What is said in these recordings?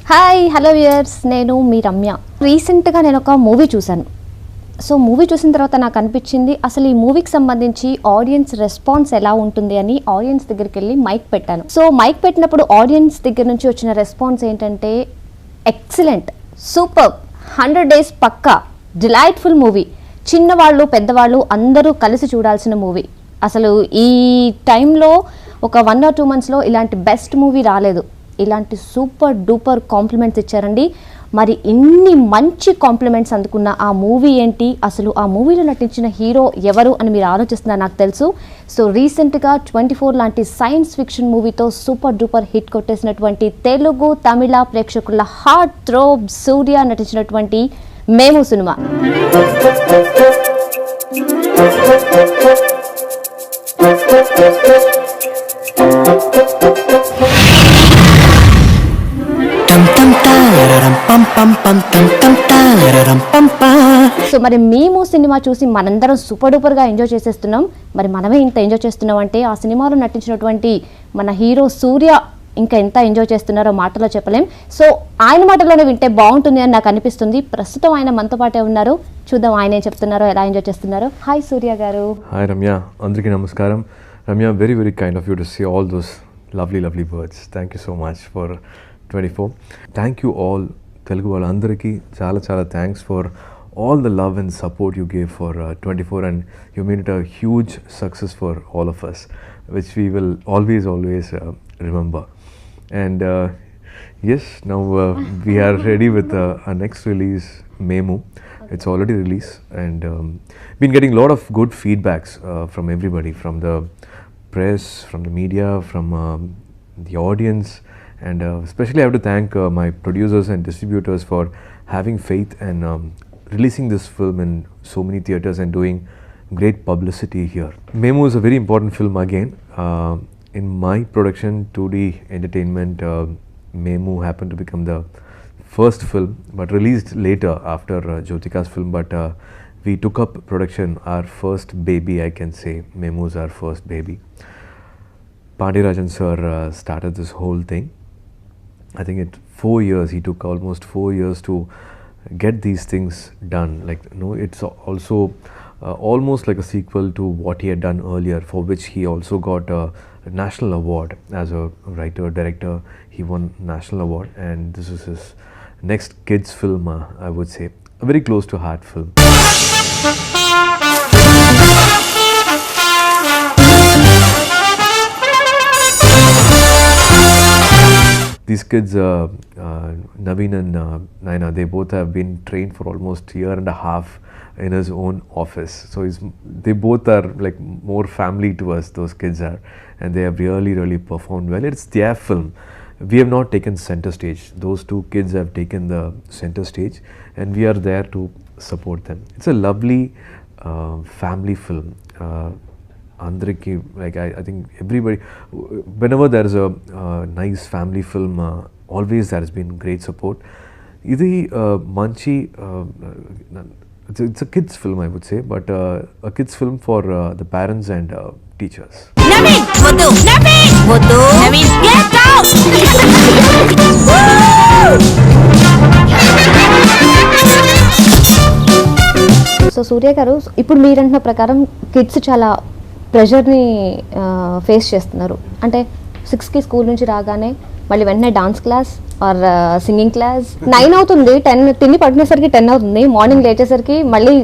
Hi hello viewers, నేను మీ రమ్య. రీసెంట్గా నేను ఒక మూవీ చూశాను. సో మూవీ చూసిన తర్వాత నాకు అనిపించింది అసలు ఈ మూవీకి సంబంధించి ఆడియన్స్ రెస్పాన్స్ ఎలా ఉంటుంది అని ఆడియన్స్ దగ్గరికి వెళ్ళి మైక్ పెట్టాను. సో మైక్ పెట్టినప్పుడు ఆడియన్స్ దగ్గర నుంచి వచ్చిన రెస్పాన్స్ ఏంటంటే ఎక్సలెంట్, సూపర్, 100 days పక్కా, డిలైట్ఫుల్ మూవీ, చిన్నవాళ్ళు పెద్దవాళ్ళు అందరూ కలిసి చూడాల్సిన మూవీ. అసలు ఈ టైంలో ఒక 1 or 2 monthsలో ఇలాంటి బెస్ట్ మూవీ రాలేదు. ఇలాంటి సూపర్ డూపర్ కాంప్లిమెంట్స్ ఇచ్చారండి. మరి ఇన్ని మంచి కాంప్లిమెంట్స్ అందుకున్న ఆ మూవీ ఏంటి, అసలు ఆ మూవీలో నటించిన హీరో ఎవరు అని మీరు ఆలోచిస్తున్నారు నాకు తెలుసు. సో రీసెంట్గా 24 లాంటి సైన్స్ ఫిక్షన్ మూవీతో సూపర్ డూపర్ హిట్ కొట్టేసినటువంటి తెలుగు తమిళ ప్రేక్షకుల హార్ట్ థ్రోబ్ సూర్య నటించినటువంటి మేము సినిమా. సో మరి మేము సినిమా చూసి మనందరం సూపర్ డూపర్గా ఎంజాయ్ చేసేస్తున్నాం. మరి మనమే ఇంత ఎంజాయ్ చేస్తున్నాం అంటే ఆ సినిమాలో నటించినటువంటి మన హీరో సూర్య ఇంకా ఎంత ఎంజాయ్ చేస్తున్నారో మాటలో చెప్పలేం. సో ఆయన మాటలోనే వింటే బాగుంటుంది అని నాకు అనిపిస్తుంది. ప్రస్తుతం ఆయన మనతో పాటే ఉన్నారు. చూద్దాం ఆయన ఏం చెప్తున్నారో, ఎలా ఎంజాయ్ చేస్తున్నారో. హాయ్ సూర్య గారు. హాయ్ రమ్య, అందరికీ నమస్కారం. Ramya, very kind of you to say all those lovely words. Thank you so much for 24. Thank you all Telugu వాళ్ళందరికీ చాలా thanks for all the love and support you gave for 24, and you made it a huge success for all of us, which we will always remember. And yes, now we are ready with our next release, Memu. It's already released, and been getting a lot of good feedbacks from everybody, from the press, from the media, from the audience, and especially I have to thank my producers and distributors for having faith and releasing this film in so many theatres and doing great publicity here. Memu is a very important film again. In my production, 2D Entertainment, Memu happened to become the first film, but released later after Jyotika's film, but we took up production, our first baby, I can say. Memu is our first baby. Pandira sir started this whole thing. I think it 4 years, he took almost 4 years to get these things done. Like, it's also almost like a sequel to what he had done earlier, for which he also got a national award as a writer director. He won national award, and this is his next kids film, I would say, a very close to heart film. These kids, Naveen and Naina, they both have been trained for almost a year and a half in his own office. So they both are like more family to us, those kids are, and they have really performed well. It's their film. We have not taken center stage. Those two kids have taken the center stage, and we are there to support them. It's a lovely family film. Andariki, like I think everybody, whenever there is a nice family film, always there has been great support. Idi manchi, it's a kids film, I would say, but a kids film for the parents and teachers. Naveen, get out! So Surya garu, ఇప్పుడు మీరంటున్న ప్రకారం kids చాలా ప్రెషర్ని face చేస్తున్నారు. అంటే 6కి school నుంచి రాగానే మళ్ళీ వెంటనే dance class or singing class, 9 అవుతుంది, 10 తిని పడుకునేసరికి 10 అవుతుంది, మార్నింగ్ లేచేసరికి మళ్ళీ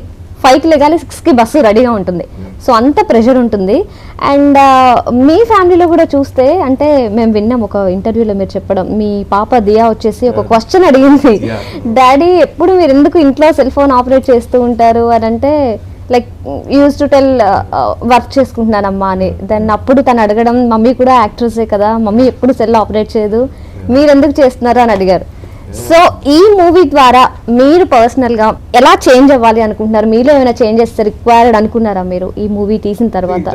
5కి లేగాలి, 6కి బస్సు రెడీగా ఉంటుంది. సో అంత ప్రెషర్ ఉంటుంది. అండ్ మీ ఫ్యామిలీలో కూడా చూస్తే, అంటే మేము విన్నాం ఒక ఇంటర్వ్యూలో మీరు చెప్పడం, మీ పాప దియా వచ్చేసి ఒక క్వశ్చన్ అడిగింది, డాడీ ఎప్పుడు మీరు ఎందుకు ఇంట్లో సెల్ ఫోన్ ఆపరేట్ చేస్తూ ఉంటారు అని. అంటే like use to tell work చేసుకుంటున్నానమ్మా అని. దెన్ అప్పుడు తను అడగడం, మమ్మీ కూడా యాక్ట్రెసే కదా, మమ్మీ ఎప్పుడు సెల్ ఆపరేట్ చేయదు, మీరు ఎందుకు చేస్తున్నారు అని అడిగారు. సో ఈ మూవీ ద్వారా మీరు పర్సనల్గా ఎలా చేంజ్ అవ్వాలి అనుకుంటున్నారు? మీలో ఏమైనా చేంజెస్ రిక్వైర్డ్ అనుకున్నారా మీరు ఈ మూవీ తీసిన తర్వాత?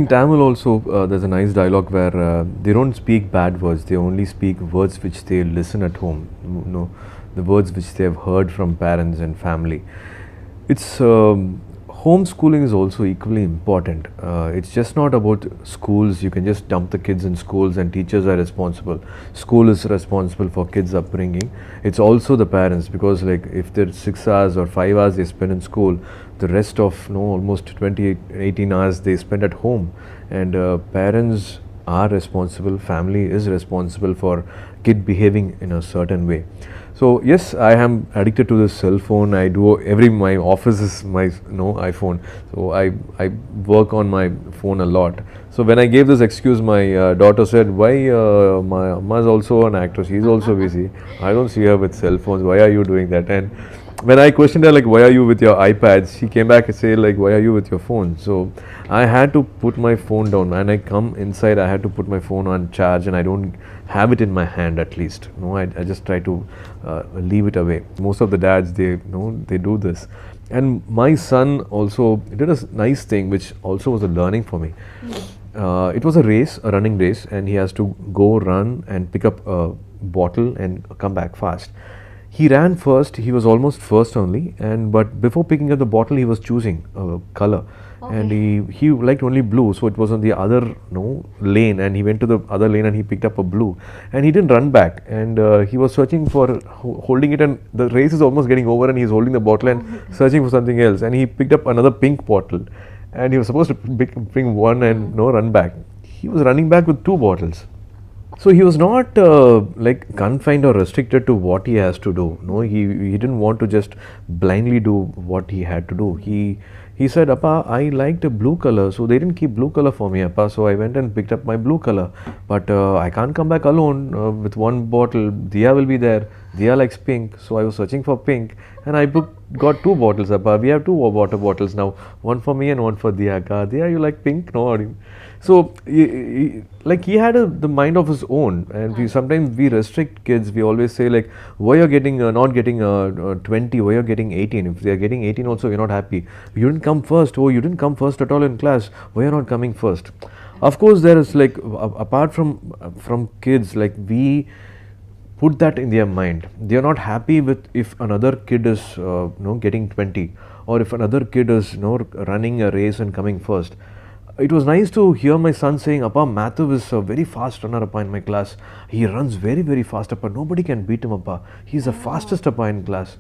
In Tamil also there's a nice dialogue where they don't speak bad words, they only speak words which they listen at home, the words which they have heard from parents and family. It's homeschooling is also equally important. It's just not about schools. You can just dump the kids in schools and teachers are responsible. School is responsible for kids' upbringing. It's also the parents, because like if there's 6 hours or 5 hours they spend in school, the rest of almost 20, 18 hours they spend at home. And parents are responsible, family is responsible for kid behaving in a certain way. So yes, I am addicted to this cell phone. I do my office is my iPhone. So I work on my phone a lot. So when I gave this excuse, my daughter said, "Why my Amma is also an actor. She's also busy. I don't see her with cell phones. Why are you doing that?" And when I questioned her like, "Why are you with your iPads?" She came back and said like, "Why are you with your phone?" So I had to put my phone down. When I come inside, I had to put my phone on charge, and I don't have it in my hand at least. I just try to leave it away. Most of the dads, they do this. And my son also did a nice thing, which also was a learning for me. It was a race, a running race, and he has to go run and pick up a bottle and come back fast. He ran first. He was almost first only, but before picking up the bottle, he was choosing a color. Okay. And he liked only blue, so it was on the other lane, and he went to the other lane and he picked up a blue, and he didn't run back, and he was searching for holding it, and the race is almost getting over and he's holding the bottle and searching for something else, and he picked up another pink bottle, and he was supposed to pick one and run back. He was running back with 2 bottles. So he was not like confined or restricted to what he has to do. No, he didn't want to just blindly do what he had to do. He said, "Appa, I liked a blue color, so they didn't keep blue color for me, Appa. So I went and picked up my blue color. But I can't come back alone with 1 bottle. Diya will be there. Diya likes pink, so I was searching for pink, and I got 2 bottles, Appa. We have 2 water bottles now, one for me and one for Diya. Diya, you like pink? No." So he had the mind of his own, and sometimes we restrict kids. We always say like, "Why you're getting not getting 20? Why you're getting 18? If they are getting 18 also, you're not happy. You didn't come first. Oh, you didn't come first at all in class. Why you're not coming first?" Of course, there is like apart from kids, like we put that in their mind. They are not happy with if another kid is getting 20, or if another kid is running a race and coming first. It was nice to hear my son saying, "Appa, Matthew is a very fast runner, Appa, in my class. He runs very, very fast, Appa. Nobody can beat him, Appa. He's the fastest, Appa, in class."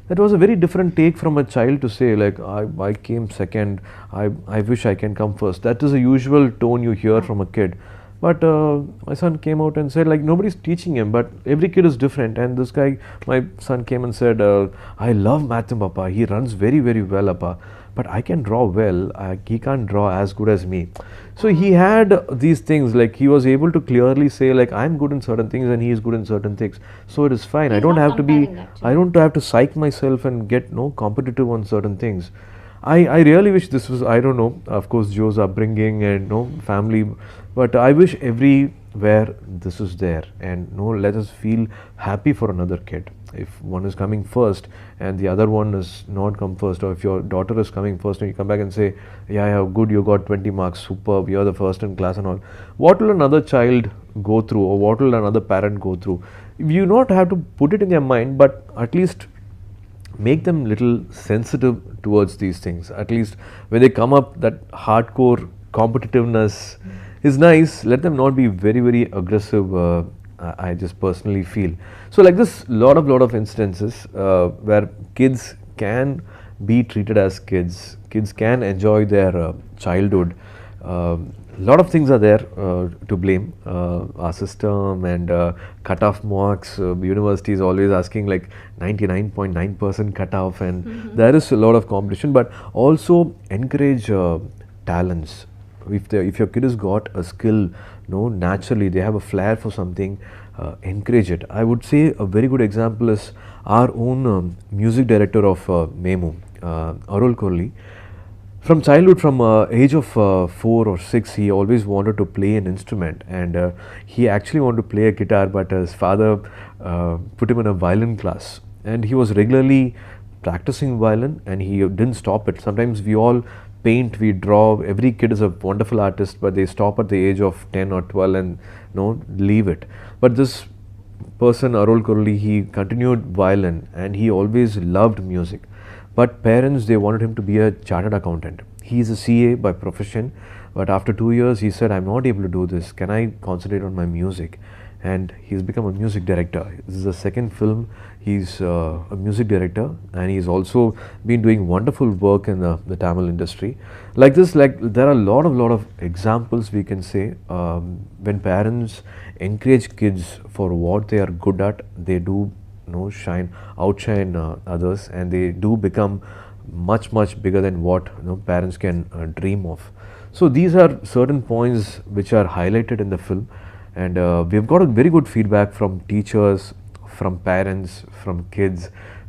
That was a very different take from a child to say like, I came second, I wish I can come first. That is a usual tone you hear from a kid. But my son came out and said like, nobody's teaching him, but every kid is different. And this guy, my son came and said, "I love Matthew, Appa. He runs very, very well, Appa. But I can draw well. He can't draw as good as me." So he had these things, like he was able to clearly say like, "I'm good in certain things and he is good in certain things. So it is fine. I don't have to psych myself and get competitive on certain things." I really wish this was, I don't know, of course Joe's upbringing and family, but I wish everywhere this is there, and let us feel happy for another kid. If one is coming first and the other one is not come first, or if your daughter is coming first and you come back and say, yeah, good, you got 20 marks, superb, you're the first in class and all, what will another child go through, or what will another parent go through? You not have to put it in their mind, but at least make them little sensitive towards these things. At least when they come up, that hardcore competitiveness is nice. Let them not be very, very aggressive. I just personally feel. So like this, lot of instances where kids can be treated as kids. Kids can enjoy their childhood. Lot of things are there to blame. Our system and cut-off marks. University is always asking like 99.9% cut-off, and there is a lot of competition. But also encourage talents. If your kid has got a skill, naturally they have a flair for something, encourage it. I would say a very good example is our own music director of Memu, Arul Korli. From childhood, from age of 4 or 6, he always wanted to play an instrument, and he actually wanted to play a guitar, but his father put him in a violin class, and he was regularly practicing violin, and he didn't stop it. Sometimes we all paint, we draw, every kid is a wonderful artist, but they stop at the age of 10 or 12 and leave it. But this person, Arul Korli, he continued violin, and he always loved music. but parents, they wanted him to be a chartered accountant. He is a CA by profession, but after 2 years he said, I'm not able to do this, can I concentrate on my music? And he's become a music director. This is the second film. He's a music director, and he's also been doing wonderful work in the Tamil industry. Like this, like there are a lot of examples we can say. When parents encourage kids for what they are good at, they do outshine others, and they do become much bigger than what parents can dream of. So these are certain points which are highlighted in the film, and we've got a very good feedback from teachers, from parents, from kids.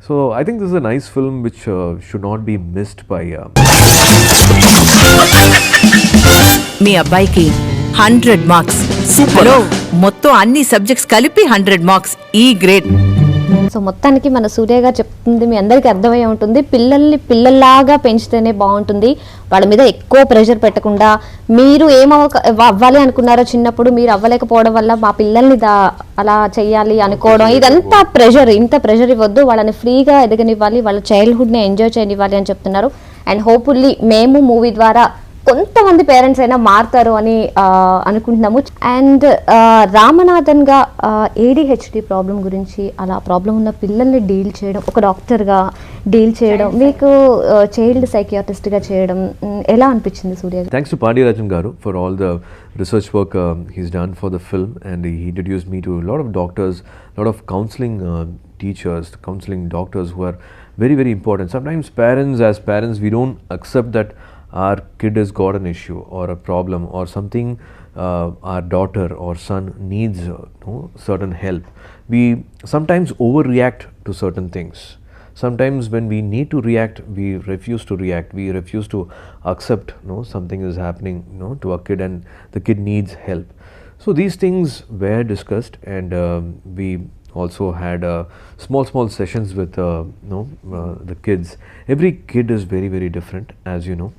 So I think this is a nice film which should not be missed by మీ అబ్బాయికి 100 marks. Hello, మొత్తం అన్ని subjects కలిపి 100 marks. ఈ grade. So మొత్తానికి మన సూర్య గారు చెప్తుంది మీ అందరికీ అర్థమై ఉంటుంది, పిల్లల్ని పిల్లల్లాగా పెంచితేనే బాగుంటుంది. వాళ్ళ మీద ఎక్కువ ప్రెషర్ పెట్టకుండా, మీరు అవ్వాలి అనుకున్నారో చిన్నప్పుడు మీరు అవ్వలేకపోవడం వల్ల మా పిల్లల్ని అలా చెయ్యాలి అనుకోవడం, ఇదంతా ప్రెషర్, ఇంత ప్రెషర్ ఇవ్వద్దు. వాళ్ళని ఫ్రీగా ఎదగనివ్వాలి, వాళ్ళ చైల్డ్హుడ్ని ఎంజాయ్ చేయనివ్వాలి అని చెప్తున్నారు. అండ్ హోప్ఫుల్లీ మేము మూవీ ద్వారా కొంతమంది పేరెంట్స్ అయినా మారుతారు అని అనుకుంటున్నాము. అండ్ రామనాథన్ గా ADHD ప్రాబ్లం గురించి, అలా ప్రాబ్లం ఉన్న పిల్లల్ని డీల్ చేయడం, ఒక డాక్టర్గా డీల్ చేయడం, మీకు చైల్డ్ సైకియాట్రిస్ట్గా చేయడం ఎలా అనిపించింది సూర్య గారు? Thanks to Pandira garu for all the research work he's done for the film, and he introduced me to a lot of doctors, a lot of counseling teachers, counseling doctors who are very important. Sometimes as parents we don't accept that our kid has got an issue or a problem or something, our daughter or son needs certain help. We sometimes overreact to certain things. Sometimes when we need to react, we refuse to react. We refuse to accept something is happening to a kid and the kid needs help. So these things were discussed, and we also had small sessions with the kids. Every kid is very different, as you know.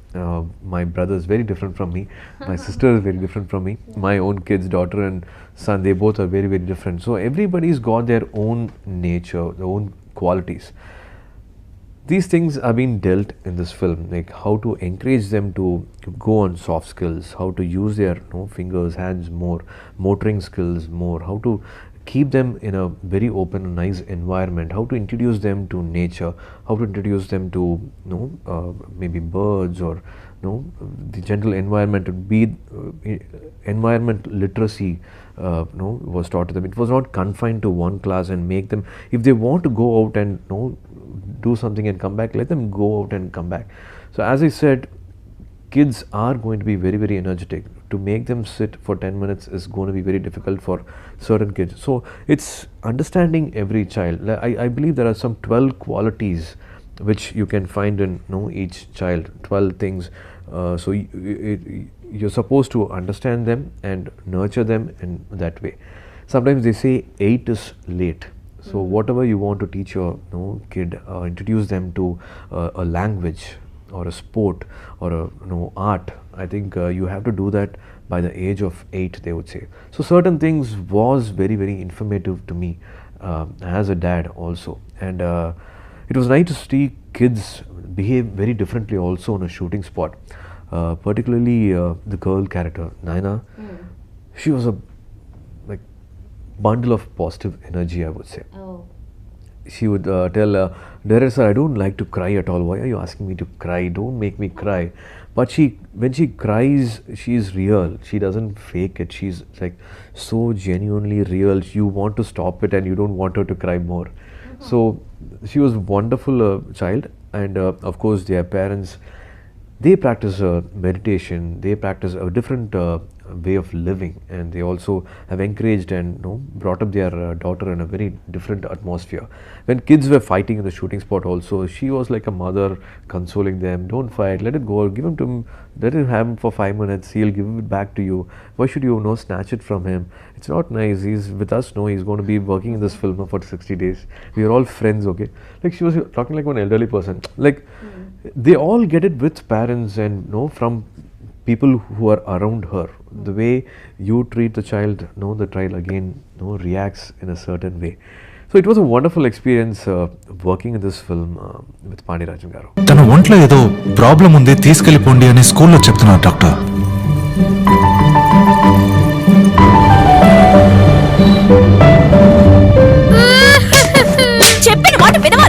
My brother is very different from me. My sister is very different from me. My own kids, daughter and son, they both are very different. So everybody's got their own nature, their own qualities. These things are being dealt in this film, like how to encourage them to go on soft skills, how to use their fingers, hands more, motoring skills more, how to keep them in a very open and nice environment, how to introduce them to nature, how to introduce them to maybe birds or the general environment. To be environment literacy was taught to them. It was not confined to one class and make them, if they want to go out and do something and come back, let them go out and come back. So as I said, kids are going to be very energetic. To make them sit for 10 minutes is going to be very difficult for certain kids. So it's understanding every child. I believe there are some 12 qualities which you can find in each child, 12 things. So you're supposed to understand them and nurture them in that way. Sometimes they say 8 is late. So whatever you want to teach your kid, introduce them to a language or a sport or a art. I think you have to do that by the age of 8, they would say. So certain things was very informative to me as a dad also, and it was nice to see kids behave very differently also on a shooting spot. Particularly the girl character Naina, she was a bundle of positive energy, I would say. She would tell director, sir, I don't like to cry at all. Why are you asking me to cry? Don't make me cry. But when she cries, she is real. She doesn't fake it. She's like so genuinely real. You want to stop it and you don't want her to cry more. So she was a wonderful child, and of course their parents, they practice meditation, they practice a different way of living, and they also have encouraged and brought up their daughter in a very different atmosphere. When kids were fighting in the shooting spot also, she was like a mother consoling them. Don't fight, let it go, give him to him, let him have him for 5 minutes, he'll give it back to you. Why should you snatch it from him? It's not nice. He's with us, he's going to be working in this film for 60 days. We are all friends, okay? Like she was talking like one elderly person. Like they all get it with parents and from people who are around her. The way you treat the child, the child again reacts in a certain way. So it was a wonderful experience working in this film with Pandira garu. తన ఒంట్లో ఏదో problem ఉంది, తీసుకెళ్ళిపోండి అని స్కూల్లో చెప్తున్నారు doctor. చెప్పిన మాట వినవా?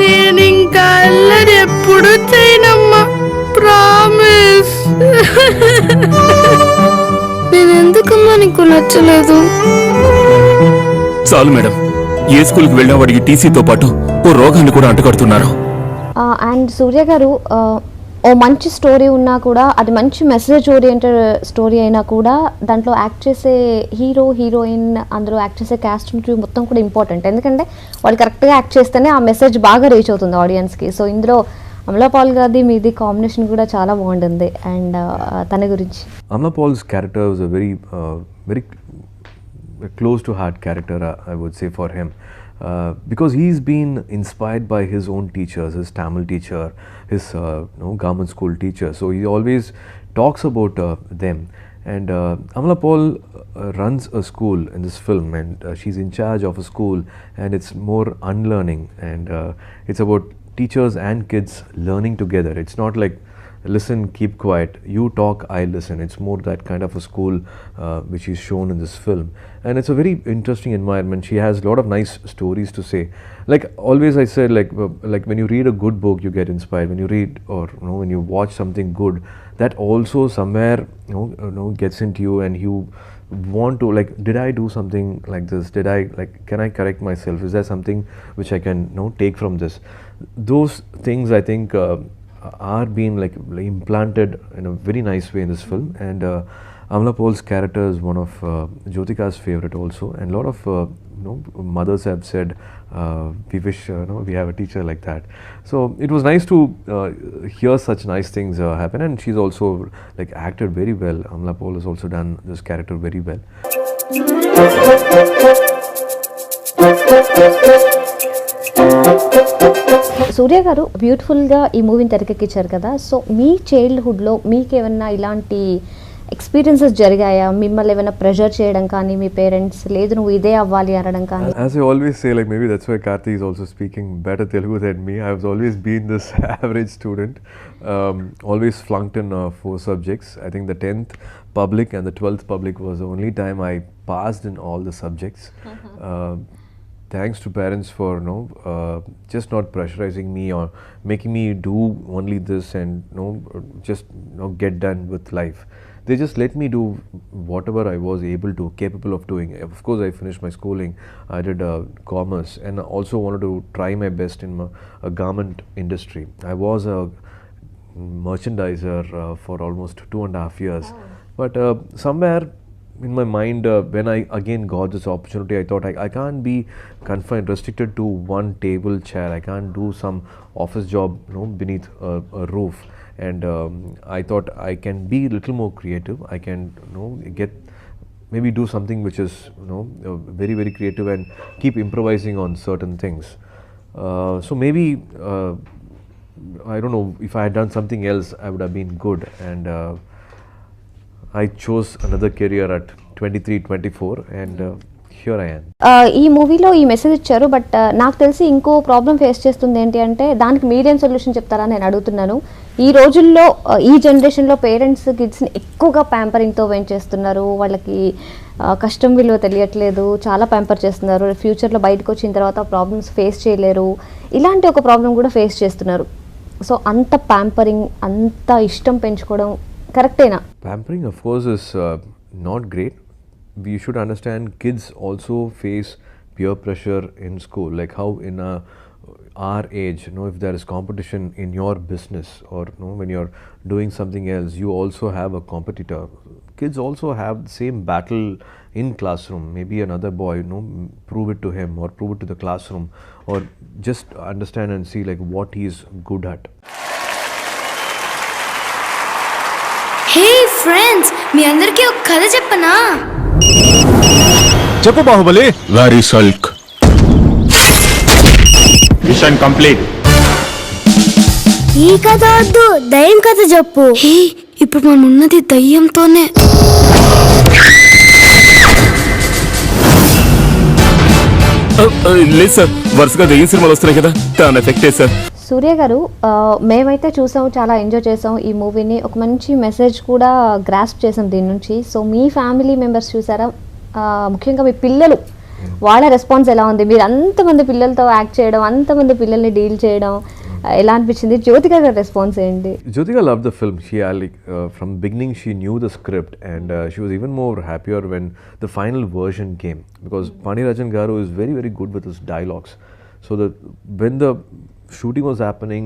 నేను ఇంకా అల్లరి ఎప్పుడు చేయనమ్మా, ప్రామిస్. నేను ఎందుకమ్మా నీకు నచ్చలేదు? చాలు మేడం, ఏ స్కూల్కి వెళ్ళినా వాడికి టీసీతో పాటు ఓ రోగాన్ని కూడా అంటగడుతున్నారు. అండ్ సూర్య గారు, ఓ మంచి స్టోరీ ఉన్నా కూడా, అది మంచి మెసేజ్ ఓరియంటెడ్ స్టోరీ అయినా కూడా, దాంట్లో యాక్ట్ చేసే హీరో హీరోయిన్, అందులో యాక్ట్ చేసే క్యాస్ట్ మొత్తం కూడా ఇంపార్టెంట్. ఎందుకంటే వాళ్ళు కరెక్ట్గా యాక్ట్ చేస్తేనే ఆ మెసేజ్ బాగా రీచ్ అవుతుంది ఆడియన్స్కి. సో ఇందులో అమలా పాల్ గారిది మీది కాంబినేషన్ కూడా చాలా బాగుంటుంది. అండ్ తన గురించి, Amala Paul's character was a very close to heart character, I would say, for him. Because he's been inspired by his own teachers, his Tamil teacher, his government school teacher. So he always talks about them. And Amala Paul runs a school in this film, and she's in charge of a school, and it's more unlearning, and it's about teachers and kids learning together. It's not like listen, keep quiet, you talk, I listen. It's more that kind of a school which is shown in this film, and it's a very interesting environment. She has a lot of nice stories to say. Like always I said, like when you read a good book you get inspired. When you read or when you watch something good, that also somewhere gets into you, and you want to, like, did I do something like this? Did I, like, can I correct myself? Is there something which I can take from this? Those things I think are being like implanted in a very nice way in this film. And Amala Paul's character is one of Jyotika's favorite also, and a lot of mothers have said we wish we have a teacher like that. So it was nice to hear such nice things happen, and she's also like acted very well. Amala Paul has also done this character very well. సూర్య గారు బ్యూటిఫుల్గా ఈ మూవీని తెరకెక్కించారు కదా. So మీ చైల్డ్హుడ్లో మీకు ఏమన్నా ఇలాంటి experiences జరిగాయా? మిమ్మల్ని ఏమైనా ప్రెషర్ చేయడం కానీ, మీ పేరెంట్స్ లేదు నువ్వు ఇదే అవ్వాలి అనడం కానీ? As I always say, like maybe that's why Karthi is also speaking better Telugu than me. I've always been this average student, always flunked in 4 subjects. I think the 10th public and the 12th public was the only time I passed in all the subjects. Thanks to parents for just not pressurizing me or making me do only this and just get done with life. They just let me do whatever I was capable of doing. Of course I finished my schooling. I did commerce, and also wanted to try my best in a garment industry. I was a merchandiser for almost 2.5 years. But somewhere in my mind, when I again got this opportunity, I thought I can't be confined, restricted to one table, chair. I can't do some office job beneath a roof. And I thought I can be a little more creative. I can maybe do something which is very, very creative, and keep improvising on certain things. So maybe I don't know, if I had done something else I would have been good, and I chose another career at 23, 24, and here I am. ఈ మూవీలో ఈ message ఇచ్చారు, but నాకు తెలిసి ఇంకో problem face చేస్తుంది ఏంటి అంటే, దానికి మీరేం సొల్యూషన్ చెప్తారా నేను అడుగుతున్నాను. ఈ రోజుల్లో ఈ జనరేషన్లో పేరెంట్స్ కిడ్స్ని ఎక్కువగా ప్యాంపరింగ్తో పెంచేస్తున్నారు. వాళ్ళకి కష్టం విలువ తెలియట్లేదు, చాలా ప్యాంపర్ చేస్తున్నారు. ఫ్యూచర్లో బయటకు వచ్చిన తర్వాత ప్రాబ్లమ్స్ ఫేస్ చేయలేరు. ఇలాంటి ఒక ప్రాబ్లం కూడా ఫేస్ చేస్తున్నారు. సో అంత ప్యాంపరింగ్, అంత ఇష్టం పెంచుకోవడం కరెక్టేనా? Pampering of course is not great. We should understand kids also face peer pressure in school, like how in our age, if there is competition in your business, or when you're doing something else, you also have a competitor. Kids also have the same battle in classroom. Maybe another boy, prove it to him or prove it to the classroom, or just understand and see like what he is good at. Hey friends, మీ అందరికీ ఒక కథ చెప్పనా? చెప్పు Baahubali. Very సల్క్. Mission complete. ఈ కథ వద్దు, దయ్యం కథ చెప్పు. హే, ఇప్పుడు మనం ఉన్నది దయ్యంతోనే. లేదు సార్, వరుసగా దెయ్యం సినిమాలు వస్తున్నాయి కదా, దాని ఎఫెక్టే సార్. సూర్య గారు, మేమైతే చూసాం, చాలా ఎంజాయ్ చేసాం ఈ మూవీని. ఒక మంచి మెసేజ్ కూడా గ్రాస్ప్ చేసాం దీని నుంచి. సో మీ ఫ్యామిలీ మెంబర్స్ చూసారా, ముఖ్యంగా మీ పిల్లలు, వాళ్ళ రెస్పాన్స్ ఎలా ఉంది? మీరు అంతమంది పిల్లలతో యాక్ట్ చేయడం, అంతమంది పిల్లల్ని డీల్ చేయడం ఎలా అనిపించింది? జ్యోతిక గారి రెస్పాన్స్ ఏంటి? Jyotika loved the film. She from beginning she knew the script, and she was even more happier when the final version came, because Pandira garu is very very good with his dialogues. So when the shooting was happening,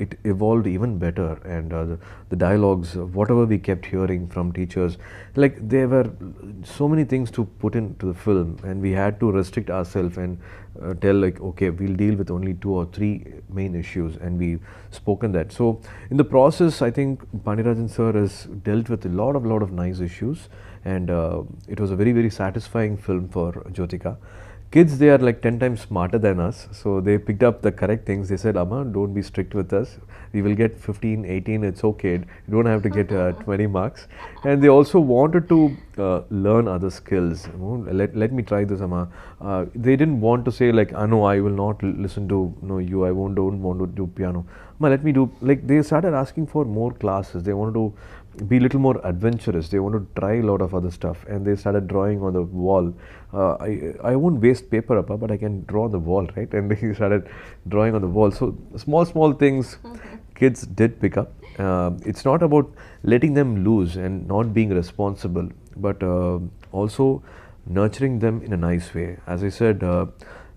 it evolved even better, and the dialogues, whatever we kept hearing from teachers, like there were so many things to put into the film, and we had to restrict ourselves and tell like, okay, we'll deal with only 2 or 3 main issues, and we spoken that. So in the process, I think Pandirajan sir has dealt with a lot of nice issues, and it was a very very satisfying film for Jyotika. Kids, they are like 10 times smarter than us, so they picked up the correct things. They said, Amma, don't be strict with us, we will get 15, 18, it's okay, you don't have to get 20 marks. And they also wanted to learn other skills. Let me try this, Amma. They didn't want to say like, no, I will not listen to you, I don't want to do piano. Amma, let me do, like they started asking for more classes. They wanted to be a little more adventurous. They want to try a lot of other stuff, and they started drawing on the wall. I won't waste paper, Appa, but I can draw on the wall, right? And he started drawing on the wall. So small things kids did pick up. It's not about letting them loose and not being responsible, but also nurturing them in a nice way. As I said,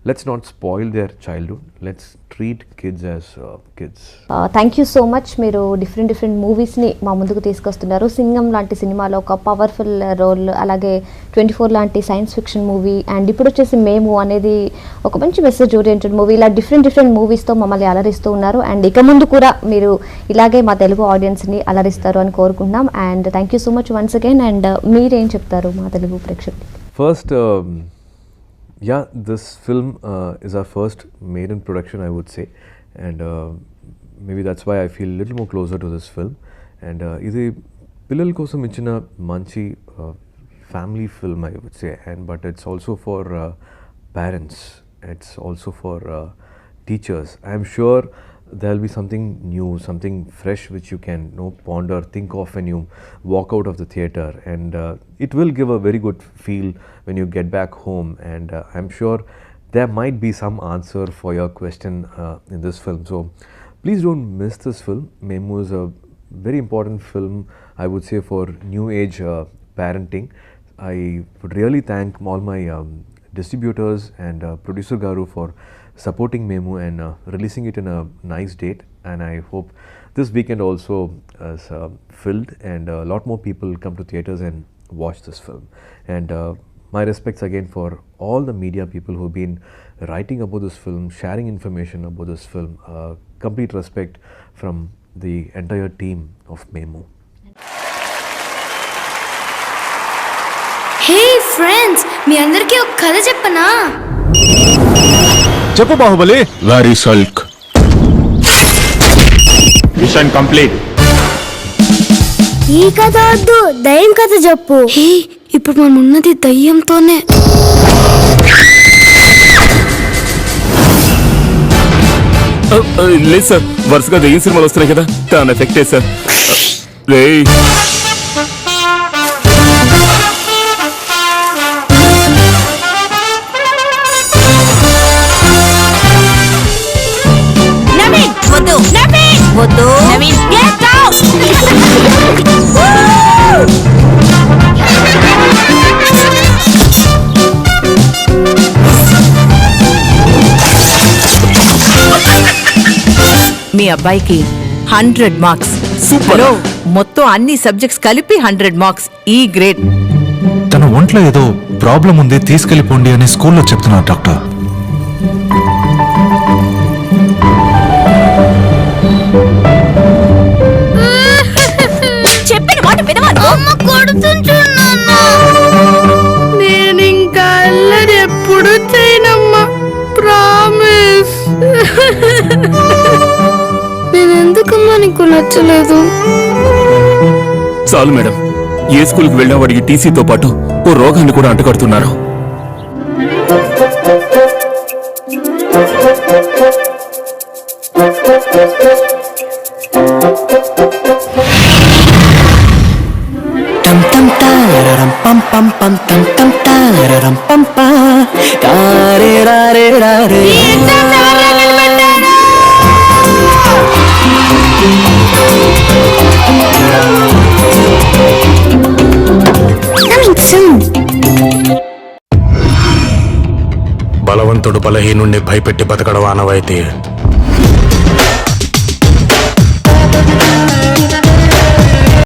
let's not spoil their childhood. Let's treat kids as kids. Thank you so much. మీరు different మూవీస్ని మా ముందుకు తీసుకొస్తున్నారు. సింగం లాంటి సినిమాలో ఒక powerful role, అలాగే 24 లాంటి science fiction movie, and ఇప్పుడు వచ్చేసి మేము అనేది ఒక మంచి మెసేజ్ ఓరియంటెడ్ మూవీ. ఇలా డిఫరెంట్ మూవీస్తో మమ్మల్ని అలరిస్తూ ఉన్నారు, అండ్ ఇక ముందు కూడా మీరు ఇలాగే మా తెలుగు ఆడియన్స్ని అలరిస్తారు అని కోరుకుంటున్నాం. And thank you so much once again. And మీరేం చెప్తారు మా తెలుగు ప్రేక్షకులు? First, yeah, this film is our first maiden production, I would say, and maybe that's why I feel a little more closer to this film. And ఇది పిల్లల కోసం ఇచ్చిన మంచి family film, I would say, and but it's also for parents, it's also for teachers. I'm sure there'll be something new, something fresh which you can ponder, think of when you walk out of the theatre, and it will give a very good feel when you get back home. And I'm sure there might be some answer for your question in this film. So please don't miss this film. Memu is a very important film, I would say, for new age parenting. I would really thank all my distributors and producer Garu for supporting Memu and releasing it in a nice date. And I hope this weekend also is filled, and a lot more people come to theatres and watch this film. And my respects again for all the media people who've been writing about this film, sharing information about this film. Complete respect from the entire team of Memu. Hey friends, మీ అందరికీ ఒక కథ చెప్పనా? చెప్పు Baahubali. Very సల్క్. Mission complete. ఈ కథ వద్దు, దయ్యం కథ చెప్పు. హే, ఇప్పుడు మనం ఉన్నది దయ్యంతోనే. లేదు సార్, వరుసగా దెయ్యం సినిమాలు వస్తున్నాయి కదా, దాని ఎఫెక్టే సార్. రే వద్దు నవీన్, గెట్ అవుట్. మీ అబ్బాయికి 100 మార్క్స్. హలో, మొత్తం అన్ని సబ్జెక్ట్స్ కలిపి 100 మార్క్స్. ఈ గ్రేడ్. తన ఒంట్లో ఏదో ప్రాబ్లం ఉంది, తీసుకెళ్లిపోండి అని స్కూల్లో చెప్తున్నారు డాక్టర్. చెప్పిన మాట వినవాలి. నేను ఇంకా అల్లరి ఎప్పుడు చేయనమ్మా, ప్రామిస్. నేను ఎందుకమ్మా నీకు నచ్చలేదు? చాలు మేడం, ఏ స్కూల్కి వెళ్ళినా వాడికి టీసీతో పాటు ఓ రోగాన్ని కూడా అంటగడుతున్నారు. Tam tam tararam pam pam pam tam tam tararam pam pa tare rare rare. బలవంతుడు బలహీనుణ్ణి భయపెట్టి బతకడం ఆనవాయితీ.